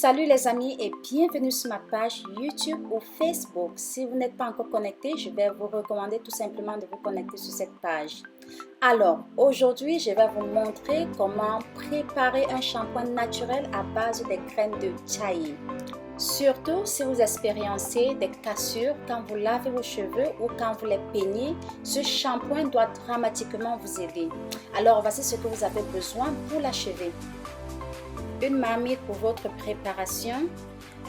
Salut les amis et bienvenue sur ma page YouTube ou Facebook. Si vous n'êtes pas encore connecté, je vais vous recommander tout simplement de vous connecter sur cette page. Alors, aujourd'hui, je vais vous montrer comment préparer un shampoing naturel à base des graines de chai. Surtout si vous expériencez des cassures quand vous lavez vos cheveux ou quand vous les peignez, ce shampoing doit dramatiquement vous aider. Alors, voici ce que vous avez besoin pour l'achever. Une marmite pour votre préparation,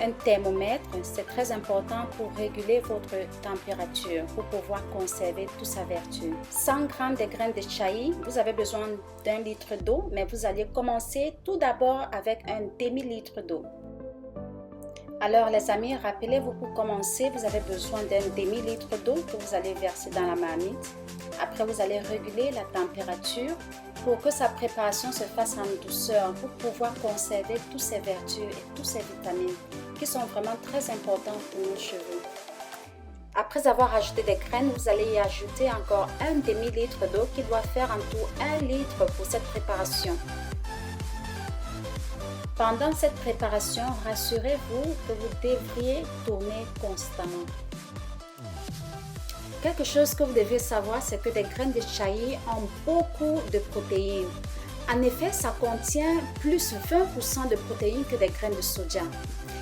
un thermomètre, c'est très important pour réguler votre température, pour pouvoir conserver toute sa vertu. 100 g de graines de chai, vous avez besoin d'1 litre d'eau, mais vous allez commencer tout d'abord avec un demi-litre d'eau. Alors les amis, rappelez-vous, pour commencer, vous avez besoin d'un demi-litre d'eau que vous allez verser dans la marmite. Après, vous allez réguler la température pour que sa préparation se fasse en douceur, pour pouvoir conserver toutes ses vertus et toutes ses vitamines qui sont vraiment très importantes pour nos cheveux. Après avoir ajouté des graines, vous allez y ajouter encore un demi-litre d'eau qui doit faire en tout 1 litre pour cette préparation. Pendant cette préparation, rassurez-vous que vous devriez tourner constamment. Quelque chose que vous devez savoir, c'est que les graines de chai ont beaucoup de protéines. En effet, ça contient plus 20% de protéines que des graines de soja.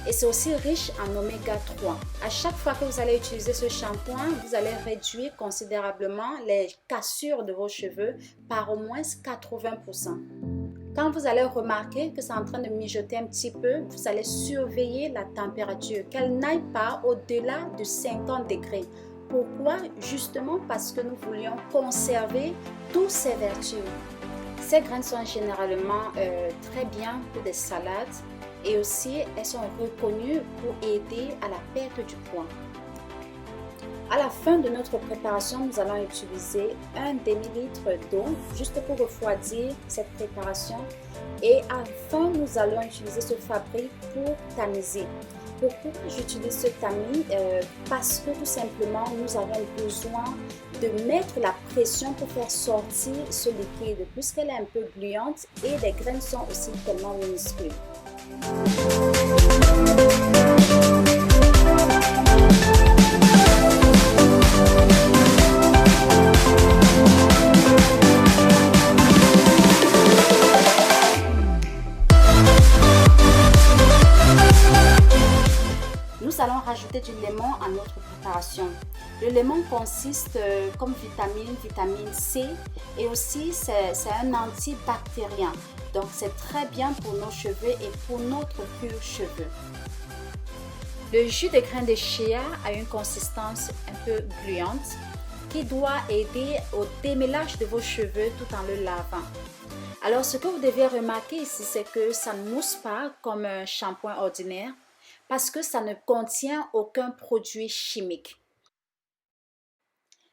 Et c'est aussi riche en oméga 3. À chaque fois que vous allez utiliser ce shampoing, vous allez réduire considérablement les cassures de vos cheveux par au moins 80%. Quand vous allez remarquer que c'est en train de mijoter un petit peu, vous allez surveiller la température, qu'elle n'aille pas au-delà de 50 degrés. Pourquoi? Justement parce que nous voulions conserver toutes ces vertus. Ces graines sont généralement très bien pour des salades et aussi elles sont reconnues pour aider à la perte du poids. À la fin de notre préparation, nous allons utiliser un demi-litre d'eau juste pour refroidir cette préparation. Et à la fin, nous allons utiliser ce fabrique pour tamiser. Pourquoi j'utilise ce tamis? Parce que tout simplement, nous avons besoin de mettre la pression pour faire sortir ce liquide, puisqu'elle est un peu gluante et les graines sont aussi tellement minuscules. Nous allons rajouter du lemon à notre préparation. Le lemon consiste comme vitamine C et aussi c'est un antibactérien. Donc c'est très bien pour nos cheveux et pour notre cuir cheveux. Le jus de graines de chia a une consistance un peu gluante qui doit aider au démêlage de vos cheveux tout en le lavant. Alors ce que vous devez remarquer ici, c'est que ça ne mousse pas comme un shampoing ordinaire, parce que ça ne contient aucun produit chimique.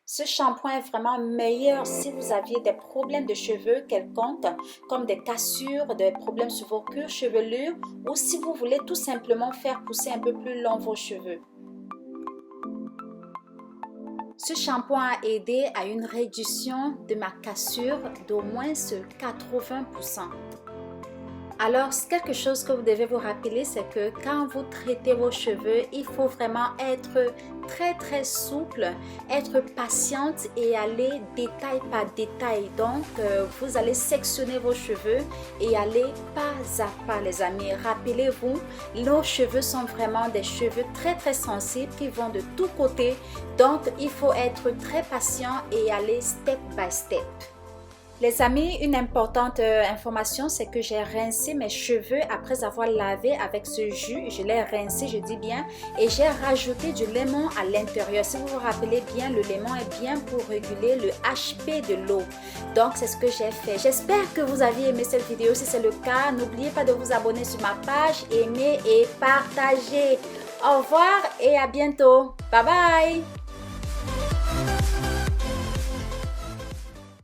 Ce shampoing est vraiment meilleur si vous aviez des problèmes de cheveux quelconques, comme des cassures, des problèmes sur vos cuirs chevelures, ou si vous voulez tout simplement faire pousser un peu plus long vos cheveux. Ce shampoing a aidé à une réduction de ma cassure d'au moins 80%. Alors, quelque chose que vous devez vous rappeler, c'est que quand vous traitez vos cheveux, il faut vraiment être très souple, être patiente et aller détail par détail. Donc, vous allez sectionner vos cheveux et aller pas à pas, les amis. Rappelez-vous, nos cheveux sont vraiment des cheveux très sensibles qui vont de tous côtés. Donc, il faut être très patient et aller step by step. Les amis, une importante information, c'est que j'ai rincé mes cheveux après avoir lavé avec ce jus. Je l'ai rincé, je dis bien, et j'ai rajouté du lemon à l'intérieur. Si vous vous rappelez bien, le lemon est bien pour réguler le HP de l'eau. Donc, c'est ce que j'ai fait. J'espère que vous avez aimé cette vidéo. Si c'est le cas, n'oubliez pas de vous abonner sur ma page, aimer et partager. Au revoir et à bientôt. Bye bye!